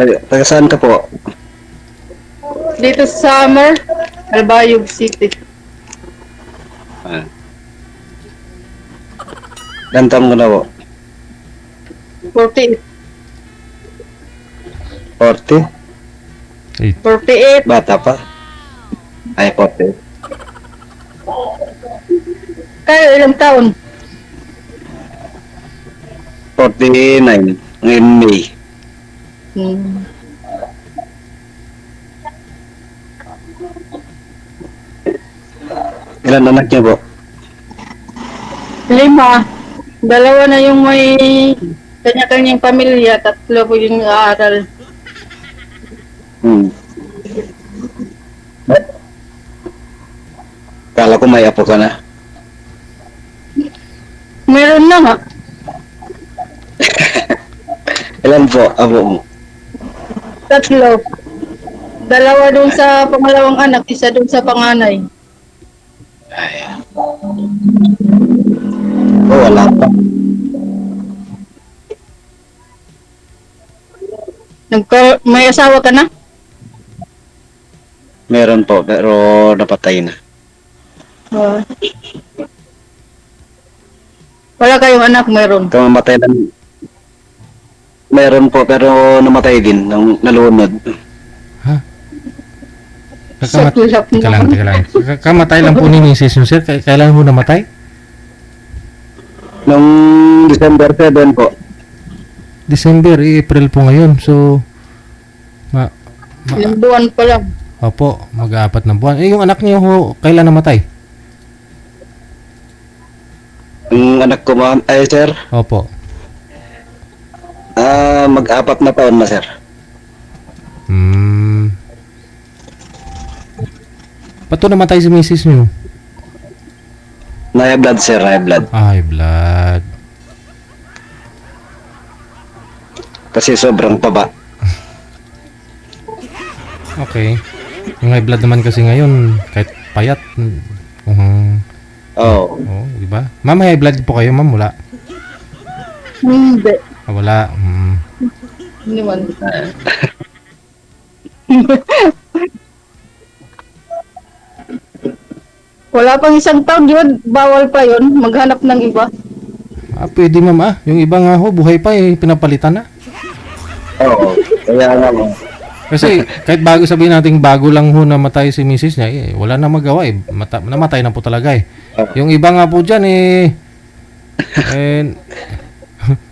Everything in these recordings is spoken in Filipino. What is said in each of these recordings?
Taga saan ka po? Dito sa Summer, Albayog City. Ah. Gantam ko na po. 48. 40? 48. Bata pa? Ay, 40. Kayo ilang taon? 49. Ngayon May. Hmm. Ilan anak niyo po? 5. 2 na yung may kanya-kanyang pamilya, 3 po yung aaral. Hmm. Kala ko may apo ka na. Meron na nga. Ilan po apo mo? 3. 2 dun sa pangalawang anak, 1 dun sa panganay. Ay. Oh, wala pa. May asawa ka na? Meron po, pero napatay na. Ah. Wala kayong anak, meron. Kamamatay na. Meron po, pero namatay din nung nalunod. Sa tulap Teka lang. Kamatay lang po ni Mrs. yun, sir. Kailan ho namatay? Nung December 7 po. December, April po ngayon. So, Ilang buwan pa lang. opo, mag-4 na buwan. Yung anak niyo ho, kailan namatay? Yung anak ko ma'am, ay sir, Opo. mag-4 na taon na sir. Ba't namatay si Mrs. niyo? High blood sir, high blood. Ay, blood. Kasi sobrang taba. Okay. Yung high blood naman kasi ngayon, kahit payat. Oo. Oh, di ba? Ma'am, high blood po kayo, ma'am? Wala. Hindi. Wala. Hindi man. Wala pang 1 taon, yun. Bawal pa yun. Maghanap ng iba. Pwede ma'am Yung iba nga ho, buhay pa pinapalitan na. Oo. Kaya nga mo. Kasi kahit bago sabihin natin bago lang ho namatay si Mrs. niya, wala na magawa namatay na po talaga Yung iba nga po dyan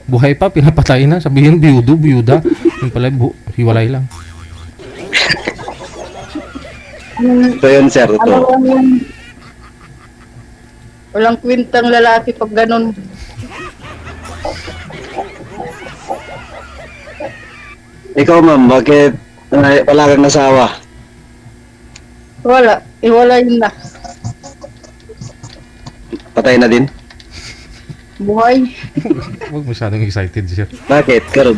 buhay pa, pinapatay na. Sabihin biyuda. Yung pala hiwalay lang. So yun sir, ito. Walang kwintang lalaki pag ganun. Ikaw ma'am, bakit wala kang asawa? Wala. Iwalay na. Patay na din? Buhay. Huwag masyadong excited siya. Bakit? Karoon.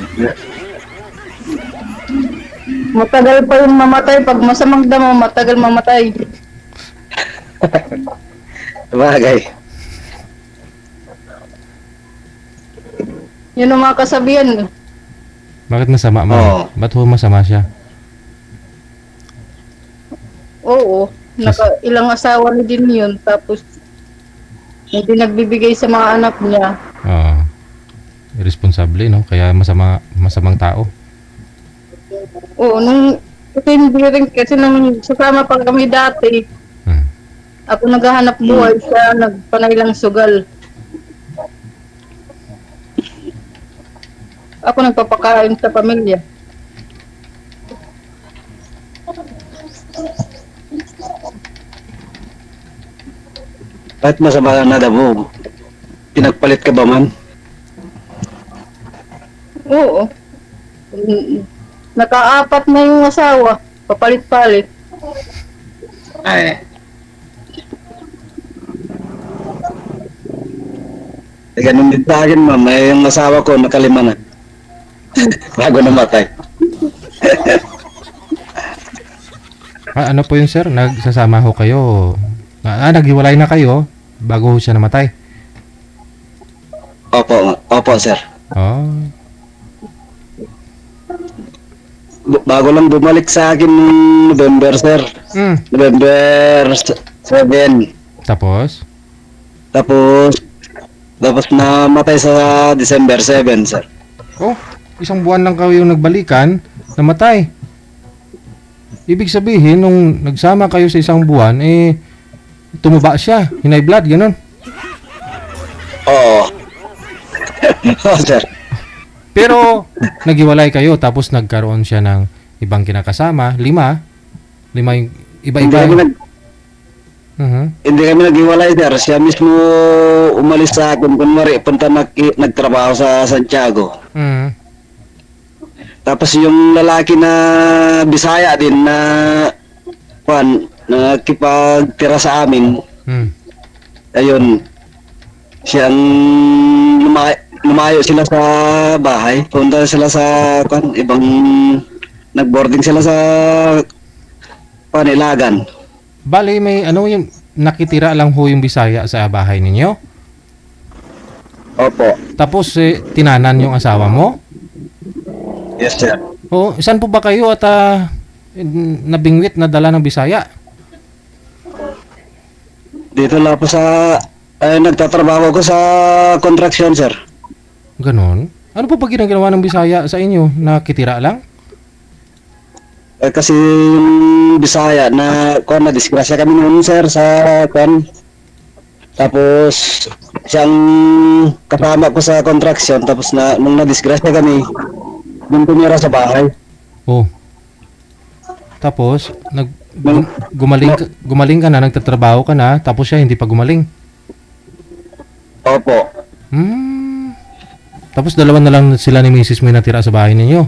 Matagal pa yung mamatay. Pag masamang damo, matagal mamatay. Bagay. Yun ang mga kasabihan. Bakit masama, ma'am? Oo. Ba't ho masama siya? Oo. Ilang asawa na din yun. Tapos, hindi nagbibigay sa mga anak niya. Oo. Irresponsible, no? Kaya masamang tao. Oo. Hindi rin kasi nung sasama pa kami dati, ako naghahanap buhay, siya nagpanay lang sugal. Ako nagpapakain sa pamilya. Bakit masama na damo? Pinagpalit ka ba man? Oo. Naka-4 na yung asawa. Papalit-palit. Ay. Ganun din sa akin ma'am, yung asawa ko nakalima na. Bago namatay. Ano po yun, sir? Nagsasama ho kayo? Naghiwalay na kayo bago ho siya namatay? Opo sir. Oh. bago lang bumalik sa akin nung November, sir. November 7. Tapos? Tapos namatay sa December 7, sir. Oh, isang buwan lang kayo nagbalikan, namatay. Ibig sabihin, nung nagsama kayo sa isang buwan, tumaba siya, hinay blood, ganun. Oo. Oo, sir. Pero, naghiwalay kayo, tapos nagkaroon siya ng ibang kinakasama, 5 yung iba-iba. Hindi kami naghiwalay, sir. Siya mismo umalis sa akin. Kunwari, punta nagtrabaho sa Santiago. Tapos yung lalaki na Bisaya din na nakipagtira sa amin. Ayun. Siyang lumayo sila sa bahay. Punta sila sa ibang nagboarding sila sa Ilagan. Bali, may ano yung nakitira lang ho yung Bisaya sa bahay ninyo? Opo. Tapos, tinanan yung asawa mo? Yes, sir. O, saan po ba kayo at nabingwit na dala ng Bisaya? Dito lang po sa nagtatrabaho ko sa construction, sir. Ganon? Ano po ba ginagawa ng Bisaya sa inyo? Nakitira lang? Kasi yung Bisaya na disgrasya kami noon, sir, sa tapos siyang kasama ko sa construction, tapos nung na-disgrasya kami, nung tumira sa bahay. Oh. Tapos, gumaling ka na, nagtatrabaho ka na, tapos siya hindi pa gumaling. Opo. Tapos dalawa na lang sila ni Mrs. may natira sa bahay ninyo.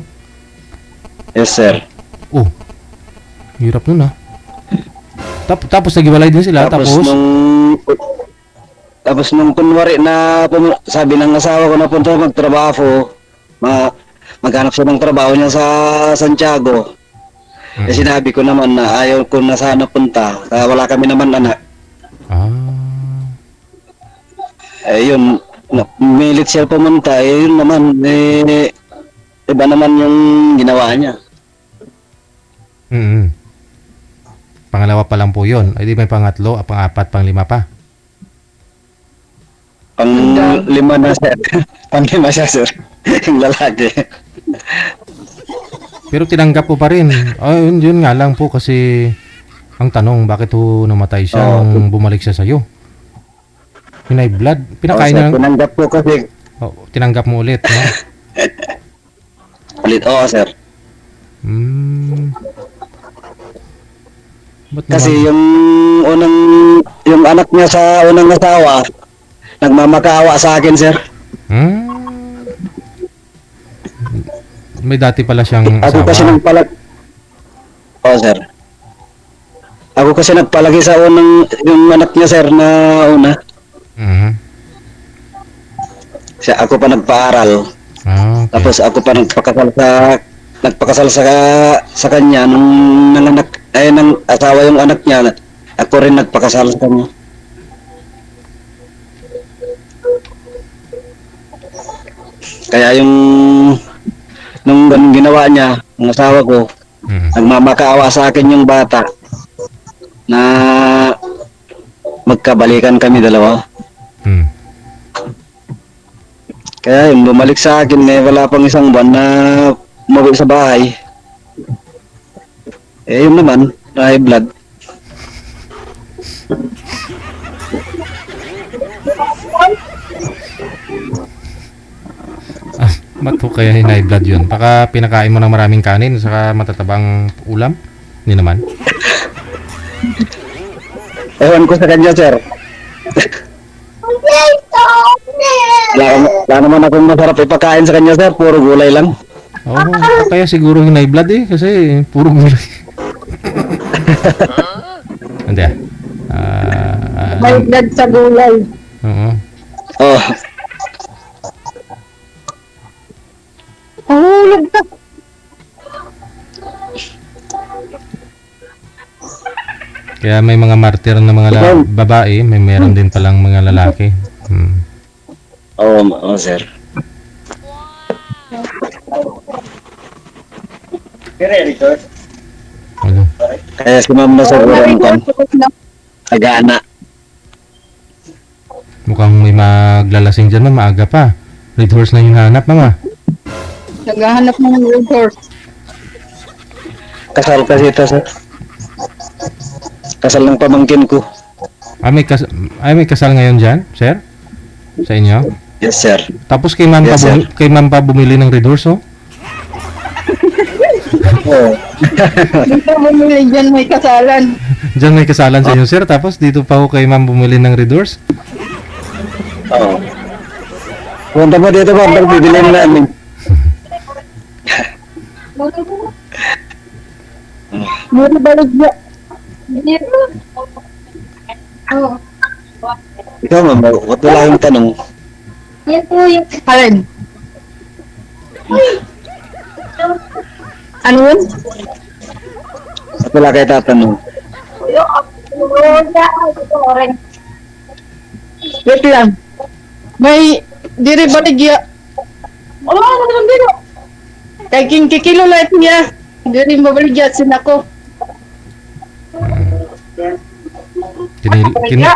Yes, sir. Oh. Hirap nun, tapos naghiwalay din sila, tapos nung kunwari na sabi ng asawa ko na punta magtrabaho, maghanap siya ng trabaho niya sa Santiago. Sinabi ko naman na ayaw ko na sana punta, wala kami naman anak. Yun, milit siya pumunta, yun naman, iba naman yung ginawa niya. Pangalawa pa lang po yun. Ay di may pangatlo, pang-apat, pang-5 pa. Pang-5 na siya. Pang-5 siya, sir. Yung lalaki. Pero tinanggap po pa rin. Yun nga lang po kasi ang tanong, bakit ho namatay siya nung bumalik siya sa'yo? Hinay blood? Pinakain na lang. Tinanggap po kasi. Tinanggap mo ulit, no? Ulit, sir. Kasi yung anak niya sa unang asawa, nagmamakaawa sa akin, sir. May dati pala siyang Ako asawa. kasi sir. Ako kasi nagpalagi sa yung anak niya, sir, na una. Ako pa nagpaaral. Okay. Tapos ako pa nagpakasal sa kanya nung nanganak ng asawa yung anak niya. Ako rin nagpakasal sa kanya. Kaya nung ganun ginawa niya, ang asawa ko, nagmamakaawa sa akin yung bata na magkabalikan kami dalawa. Kaya yung bumalik sa akin, wala pang isang buwan na umuwi sa bahay. Yun naman, high blood. Ba't po kaya high blood yun? Baka pinakain mo ng maraming kanin saka matatabang ulam? Hindi naman. Ewan ko sa kanya, sir. Wala naman akong masarap ipakain sa kanya, sir. Puro gulay lang. Kaya siguro high blood kasi puro gulay. Hindi High blood sa gulay. Oo. Hulog ka. Kaya may mga martir na mga babae, meron din palang mga lalaki. Oo, sir. Ano? Kaya si ma'am na sir, walang kan. Agana. Mukhang may maglalasing dyan, ma'am. Maaga pa. Red horse na yung hanap, ma'am. Naghahanap ng red horse. Kasal kasi ito sir. Kasal ng pamangkin ko. May kasal ngayon dyan, sir? Sa inyo? Yes sir. Tapos kay ma'am, Yes, sir. kay ma'am pa bumili ng red horse, oh? Oo. Dito bumili dyan may kasalan. Diyan may kasalan sa inyo, sir. Tapos dito pa ho kay ma'am bumili ng red horse. Oo. Punta mo dito ma'am, pag bibilin namin. Mura balik dyan. Ikaw ma'am, wala yung tanong. Yan po yung... Alin? Ano yun? Wala kayo tatanong. Wait lang. May diri baligya. Oh, ano naman dito? Kay king kikilo light niya. Diri mabaligya sinako.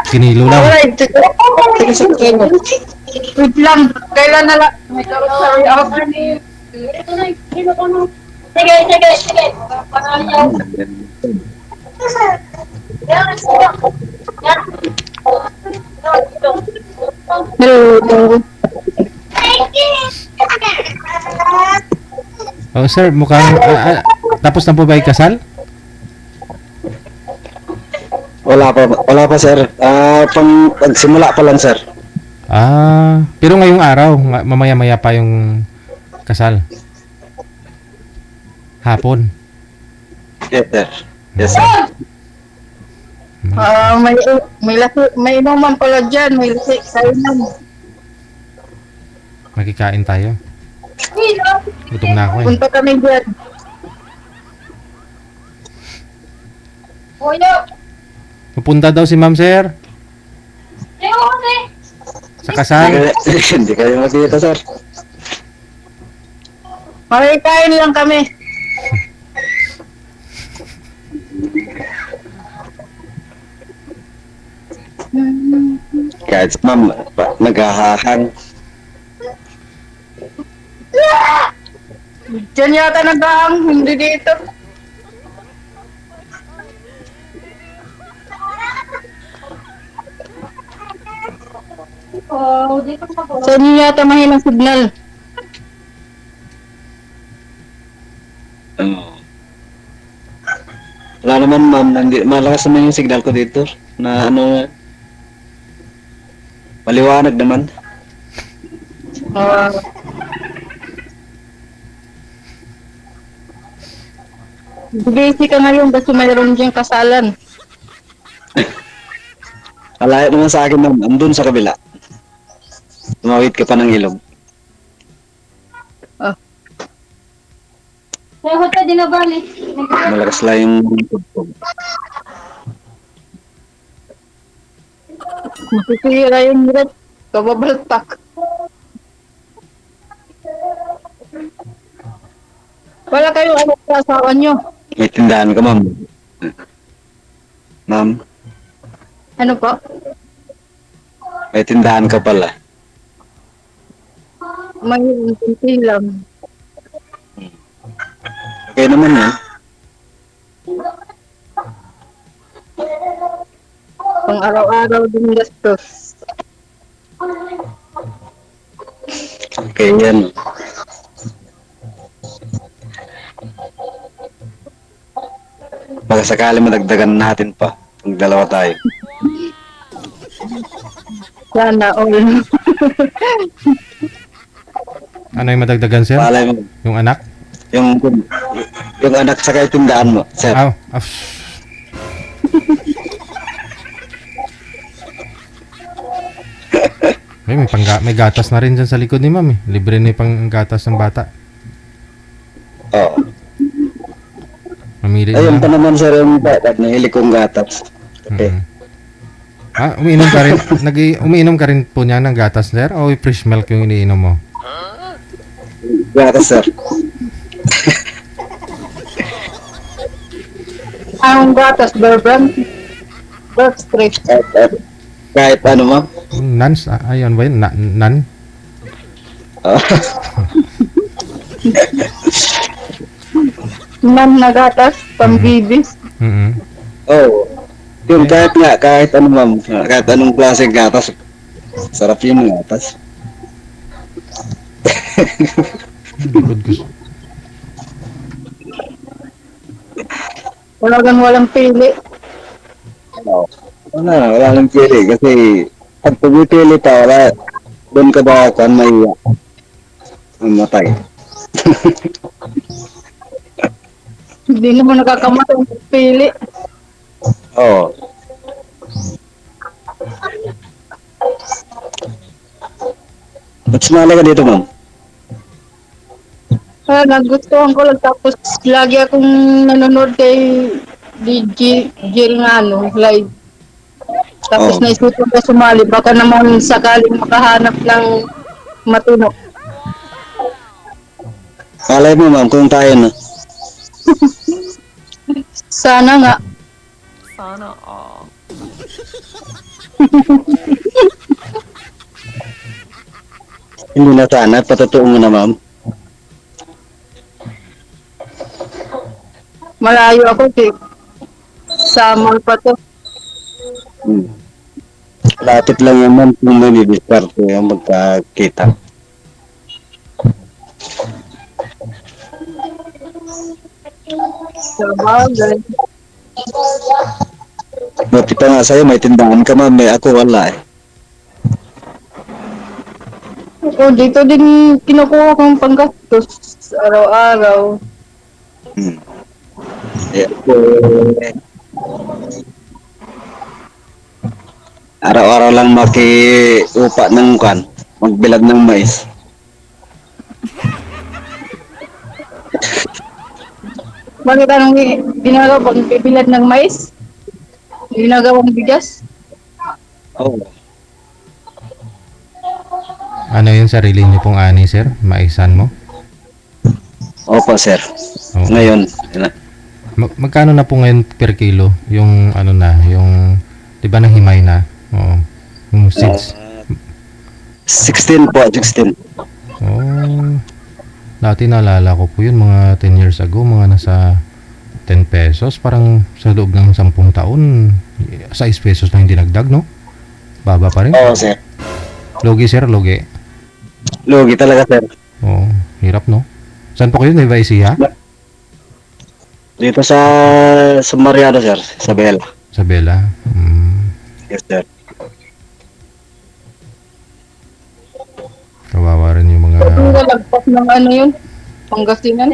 Kinilo lang. Alright. Sige, sige. Wait lang. Kailan na lang? May sorry ako. Sige, sige, sige. Hello. Oh, sir, mukhang... tapos na po ba yung kasal? Wala pa sir. Pagsimula pa lang sir. Pero ngayong araw, mamaya-maya pa yung kasal. Hapon. Yes sir. Yes sir. May inuman pala dyan. May lasi. Kainan. Makikain tayo. Gutom na ako eh. Punta kami dyan. Pupunta daw si ma'am, sir. Sa kasal. Hindi kayo makita sir. Makikain lang kami. Kahit si ma'am, naghahahang. Diyan yata nag-aang. Hindi dito. Sa inyo yata mahinang signal. Oo. Wala naman ma'am, malakas naman yung signal ko dito. Na ano, maliwanag naman. Busy ka ngayon kasi mayroon diyang kasalan. Alayo naman sa akin ma'am, andun sa kabila. Tumawid ka pa ng ilog. Kaya din na bali. Malakas lang yung tugtog. Masisira yung red. Kababaltak. Wala kayong ano sa asawa nyo. May tindahan ka ma'am. Ma'am, Ano po? may tindahan ka pala. May kunti lang. Okay naman yan. Pang araw-araw din gastos. Okay yan. Baka sakali madagdagan natin pa. Pag dalawa tayo. Sana all. Ano yung madagdagan, sir? Palay mo. Yung anak? Yung anak sa kayo tindahan mo, sir. May gatas na rin dyan sa likod ni ma'am eh. Libre na yung pang gatas ng bata. Oo. Mamili Ayun na. pa naman sir yung bata. Nahili kong gatas. Okay. Umiinom ka rin? Umiinom ka rin po niya ng gatas, sir? O fresh milk yung iniinom mo? Gatas sir. ang gatas, Bear Brand. Bear Street. Kahit ano ma'am. Nans, ayun ba yun? Nan? Oh. Nan na gatas, pambibis. Mm. Oh. Yung kahit ano ma'am, kahit anong klaseng gatas. Sarap yun yung gatas. Good gusto. Walang pili. Wala nang pili kasi pag pumipili pa, wala, doon ka ba kan may mamatay. Hindi naman nakakamatay ang pili. Oo. Ba't sumali ka dito, ma'am? Nagustuhan ko lang tapos lagi akong nanonood kay DJ Jill nga live. Tapos Oo. naisipan ko sumali, baka naman sakaling makahanap ng matino. Malay mo, ma'am, kung tayo na. Sana nga. Sana all. Hindi na sana, patotoo mo na, ma'am. Malayo ako kay Samol pa to. Hmm. Lapit lang yan, ma'am, kung manidiscarte yung magkakita. Sabagay. Buti pa nga sa'yo, may tindahan ka, ma'am. May ako, wala eh. O, dito din kinukuha kong panggastos araw-araw. Hmm. Eh, ako, araw-araw lang makiupa ng kan, magbilad ng mais. Bakit anong ginagawa pag bibilad ng mais? Ginagawang bigas? Oh. Ano yung sarili niyo pong ani, sir? Maisan mo? Opo, sir. Oo. Ngayon, Magkano na po ngayon per kilo? Yung ano na, yung, di ba nahimay na? Oo. Yung seeds. 16 po, 16. Oh. Dati naalala ko po yun, mga 10 years ago, mga nasa 10 pesos. Parang sa loob ng 10 taon, 6 pesos lang yung dinagdag, no? Baba pa rin. Oo, sir. Logi, sir, logi. Lugi talaga, sir. Oo, hirap, no? Saan po kayo? Nueva Ecija? Dito sa Mariano, sir. Sa Bella. Sa Bella? Yes, sir. Kawawa rin yung mga... Ang galagpas ng ano yun? Pangasinan?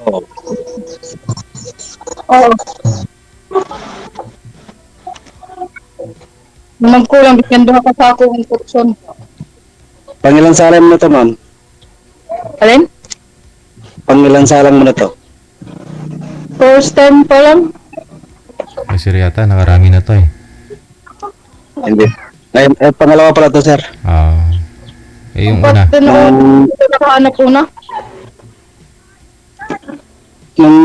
Oo. Oo. Magkulang, bikin doon ka sa ako ng kurson. Pangilan salang mo na to, ma'am? Alin? Pangilan salang mo na to? First time pa lang. Ay, sir yata, nakarami na to eh. Hindi. Ay, pangalawa pala to, sir. Yung una. Basta noon, nakahanap una. Nung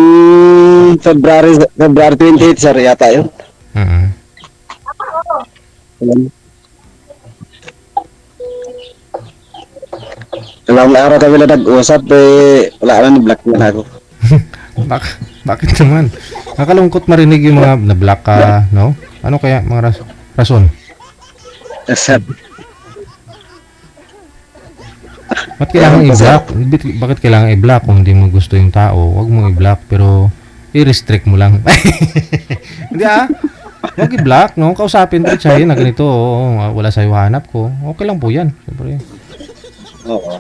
February 28, sir, yata yun. Dalawang araw kami na nag-usap, eh, wala na, ni-block na ako. Bakit naman? Nakalungkot marinig yung mga na-block ka, no? Ano kaya mga rason? Yes, sir. Ba't kailangan i-block? Bakit kailangan i-block kung hindi mo gusto yung tao? Huwag mo i-block, pero i-restrict mo lang. Hindi Huwag i-block, no? Kausapin ko siya na ganito, wala sa'yo hanap ko. Okay lang po yan. Siyempre. Oo.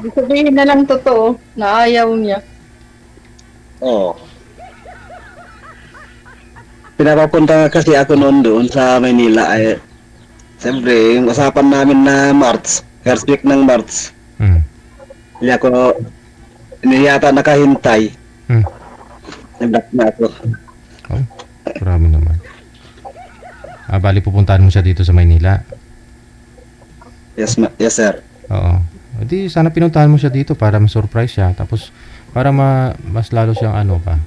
Sabihin na lang totoo na ayaw niya. Oo. Pinapapunta kasi ako noon doon sa Maynila ay siyempre yung usapan namin na March, first week ng March. Hindi ako yata nakahintay. Nag-block na ako. Oh, marami naman. Bali pupuntahan mo siya dito sa Maynila. Yes, yes sir. Oo. di sana pinuntahan mo siya dito para ma-surprise siya. Tapos, para mas lalo siyang ano pa,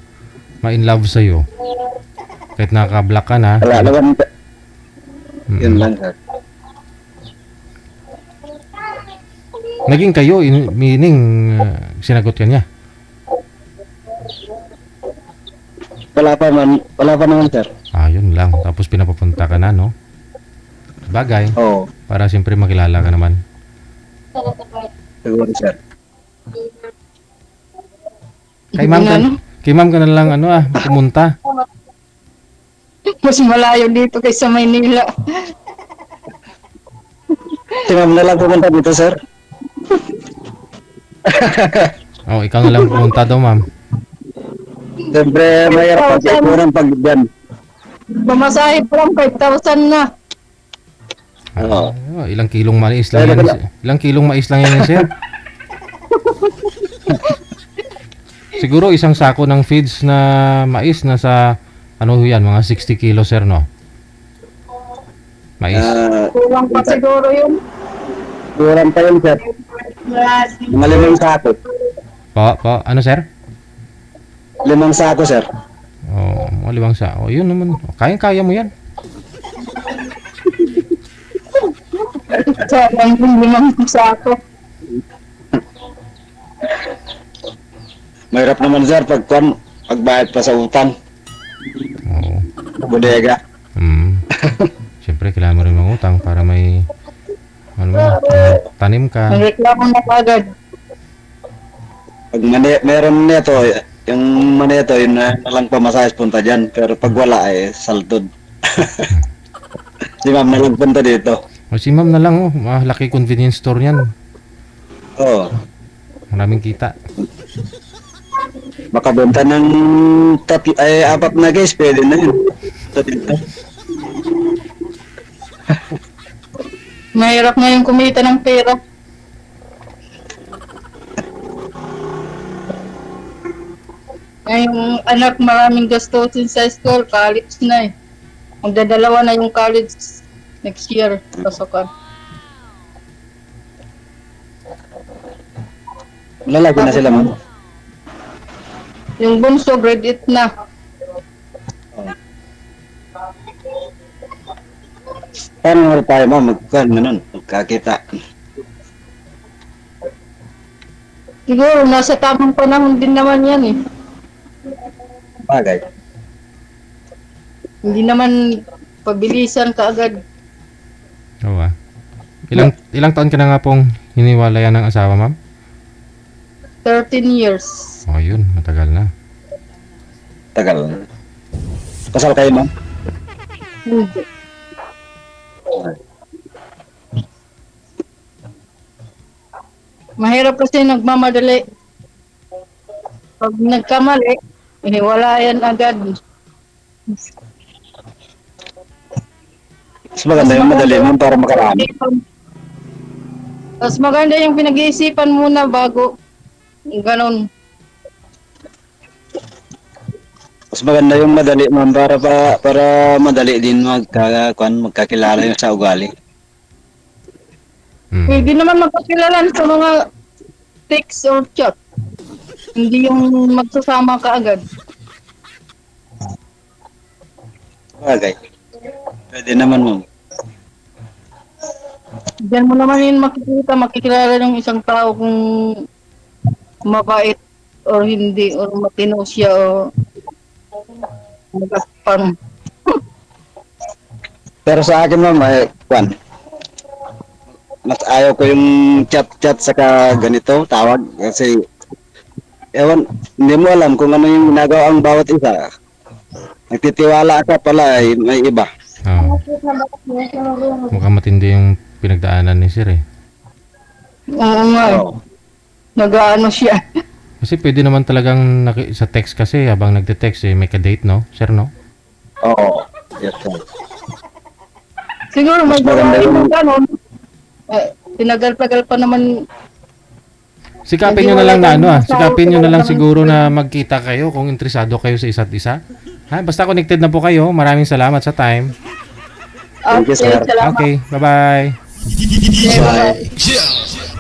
ma-in love sa'yo. Kahit naka-block ka na. Wala naman. Mm. Yun lang, sir. Naging kayo, meaning, sinagot ka niya. Wala pa naman, sir. Yun lang. Tapos pinapapunta ka na, no? Bagay. Oo, Para siyempre makilala ka naman. siguro, sir. Kay ma'am ka, Ano? kay ma'am ka na lang, pumunta. Mas malayo dito kaysa Maynila. Si ma'am na lang pumunta dito, sir. Ikaw na lang pumunta daw, ma'am. Siyempre, mahirap pag dyan. Pamasahe pa lang 5,000 na. Oo. Ilang kilong mais lang yan. Ilang kilong mais lang yan, sir. Siguro isang sako ng feeds na mais nasa ano yan, mga 60 kilo, sir, no? Mais. Kulang pa siguro yun. Kurang pa yun, sir. Mga 5 sako. Ano, sir? 5 sako, sir. Mga 5 sako. Yun naman. Kaya mo yan. Sayang yung 5 sako. Mahirap naman, sir, pagbayad pa sa utang. Oo. Bodega. Siyempre, kailangan mo rin mangutang para may tanim ka. Nagreklamo na agad. Pag meron nito, yung maneto, yun na lang pamasayas punta dyan. Pero pag wala, saldod. Si ma'am na lang punta dito. Si ma'am na lang, laki convenience store niyan. Oo. Maraming kita. Makabenta ng 4 na guys, pwede na yun. Dito. Mahirap na yung kumita ng pera. Yung anak maraming gastusin sa school, college na eh. Magdadalawa na yung college next year, pasokan. Lalaki na sila, ma'am. Yung bunso, grade 8 na. Paano nga tayo, ma'am? Magkakita. Siguro, nasa tamang panahon din naman yan eh. Bagay. Hindi naman pabilisan kaagad. Oo. Ilang taon ka na nga pong hiniwalayan ng asawa, ma'am? 13 years. Yun. Matagal na. Tagal. Kasal kayo, ma'am? Hindi. Mahirap kasi nagmamadali. Pag nagkamali, wala yan agad. Mas maganda yung madali, ma'am, para makarami. Mas maganda yung pinag-iisipan muna bago ganon. Mas maganda yung madali, ma'am, para madali din magkakilala yung sa ugali. Pwede naman magpakilalan sa mga text or chat. Hindi yung magsasama ka agad. Bagay. Pwede naman, ma'am. Diyan mo naman yun makikilala ng isang tao kung mabait or hindi, or matino siya o magaspang. Pero sa akin, ma'am, mas ayaw ko yung chat-chat saka ganito, tawag. Kasi, hindi mo alam kung ano yung ginagawa ang bawat isa. Nagtitiwala ka pala, may iba. Mukhang matindi yung pinagdaanan ni sir, eh. Oo nga. Oo. Nag-ano siya. Kasi pwede naman talagang sa text kasi habang nagte-text, may ka-date, no? Sir, no? Oo. Yes, sir. Siguro may maganda gawain yung- ng ganon. Tinagal-tagal pa naman. Sikapin nyo na lang sikapin nyo na lang siguro na magkita kayo kung interesado kayo sa isa't isa. Basta connected na po kayo. Maraming salamat sa time. Thank you, sir. Salamat. Okay, bye-bye. Okay, bye-bye. Yeah.